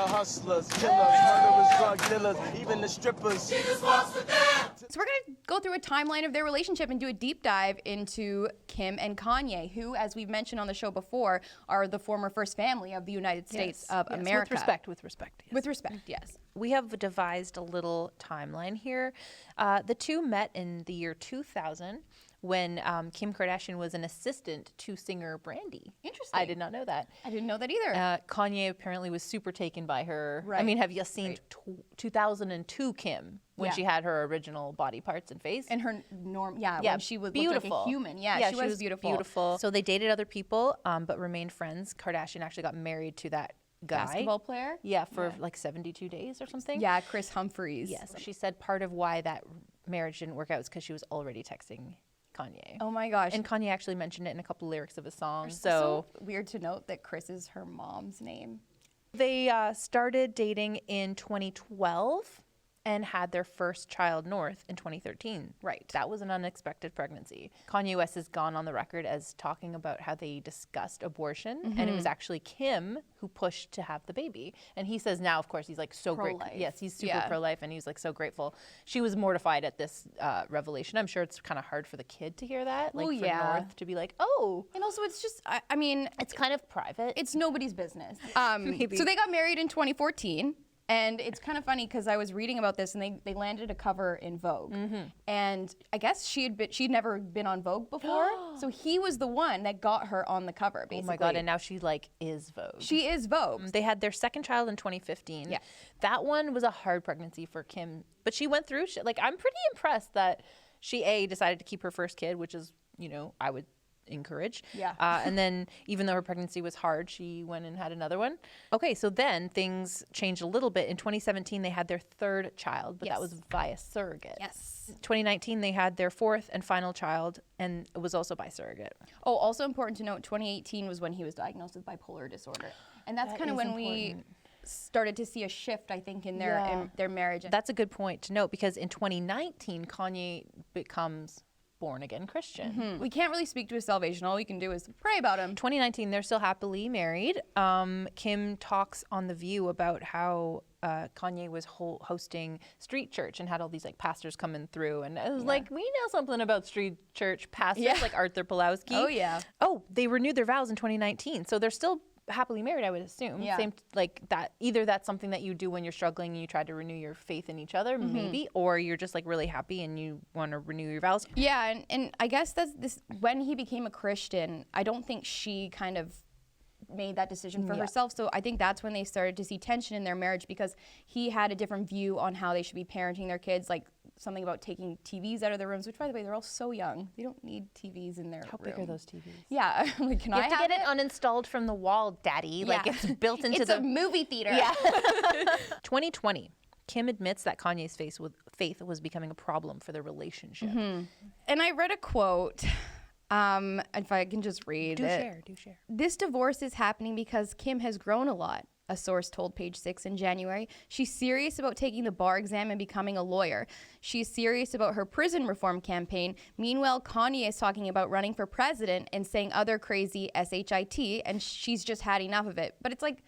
hustlers, killers, murderers, drug dealers, even the strippers. She just wants to dance. So we're going to go through a timeline of their relationship and do a deep dive into Kim and Kanye, who, as we've mentioned on the show before, are the former first family of the United States of America. With respect. Yes. With respect, yes. We have devised a little timeline here. The two met in the year 2000 when Kim Kardashian was an assistant to singer Brandy. Interesting. I did not know that. I didn't know that either. Kanye apparently was super taken by her. Right. I mean, have you seen 2002 Kim when she had her original body parts and face? And her when she was looked like a human. Yeah, she was beautiful. So they dated other people, but remained friends. Kardashian actually got married to that guy. Basketball player? Yeah, for like 72 days or something. Yeah, Chris Humphries. Yes. She said part of why that marriage didn't work out is because she was already texting Kanye. Oh my gosh. And Kanye actually mentioned it in a couple lyrics of his song. So weird to note that Chris is her mom's name. They started dating in 2012 and had their first child, North, in 2013. Right. That was an unexpected pregnancy. Kanye West has gone on the record as talking about how they discussed abortion, and it was actually Kim who pushed to have the baby. And he says now, of course, he's like so grateful. Yes, he's super pro-life, and he's like so grateful. She was mortified at this revelation. I'm sure it's kind of hard for the kid to hear that, like for North to be like, oh. And also it's just, I mean. It's kind of private. It's nobody's business. So they got married in 2014. And it's kind of funny because I was reading about this, and they landed a cover in Vogue, and I guess she'd never been on Vogue before, so he was the one that got her on the cover, basically. Oh my God! And now she like is Vogue. She is Vogue. They had their second child in 2015. Yeah, that one was a hard pregnancy for Kim, but she went through. Like, I'm pretty impressed that she decided to keep her first kid, which is, I would encourage. Yeah. And then even though her pregnancy was hard, she went and had another one. Okay, so then things changed a little bit. In 2017, they had their third child, but that was via surrogate. Yes. 2019, they had their fourth and final child, and it was also by surrogate. Oh, also important to note, 2018 was when he was diagnosed with bipolar disorder. And that's kind of when we started to see a shift, I think, in their marriage. That's a good point to note, because in 2019, Kanye becomes born-again Christian. We can't really speak to his salvation. All we can do is pray about him. 2019, they're still happily married. Kim talks on The View about how Kanye was hosting street church and had all these like pastors coming through, and it was like, we know something about street church pastors, like Arthur Pulowski. Oh yeah. Oh, they renewed their vows in 2019, so they're still happily married, I would assume. Yeah. Same, like that. Either that's something that you do when you're struggling and you try to renew your faith in each other, maybe, or you're just like really happy and you want to renew your vows. Yeah, and I guess that's this. When he became a Christian, I don't think she kind of made that decision for herself. So I think that's when they started to see tension in their marriage, because he had a different view on how they should be parenting their kids, like something about taking TVs out of their rooms, which, by the way, they're all so young. They don't need TVs in their room. How big are those TVs? Yeah, like, can I have You have to get it uninstalled from the wall, Daddy. Like, it's built into it's a movie theater. Yeah. 2020, Kim admits that Kanye's faith was becoming a problem for their relationship. And I read a quote. If I can just read it. Do share. This divorce is happening because Kim has grown a lot, a source told Page Six in January. She's serious about taking the bar exam and becoming a lawyer. She's serious about her prison reform campaign. Meanwhile, Kanye is talking about running for president and saying other crazy shit, and she's just had enough of it. But it's like,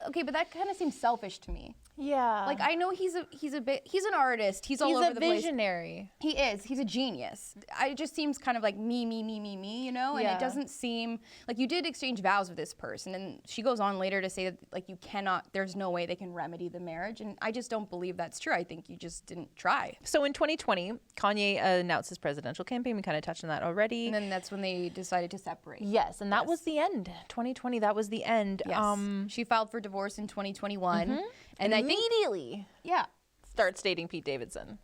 okay, but that kind of seems selfish to me. Yeah. Like, I know he's an artist. He's all over the place. He's a visionary. He is. He's a genius. It just seems kind of like me, you know? And it doesn't seem like you did exchange vows with this person. And she goes on later to say that, like, you cannot, there's no way they can remedy the marriage. And I just don't believe that's true. I think you just didn't try. So in 2020, Kanye announced his presidential campaign. We kind of touched on that already. And then that's when they decided to separate. Yes. And that was the end. 2020, that was the end. Yes. She filed for divorce in 2021. And I think immediately starts dating Pete Davidson.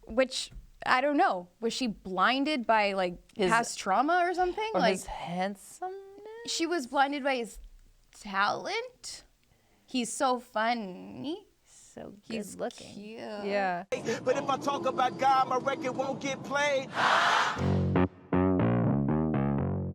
Which, I don't know. Was she blinded by like past trauma or something? Or like his handsomeness? She was blinded by his talent. He's so funny. So He's good looking. Cute. Yeah. But if I talk about God, my record won't get played.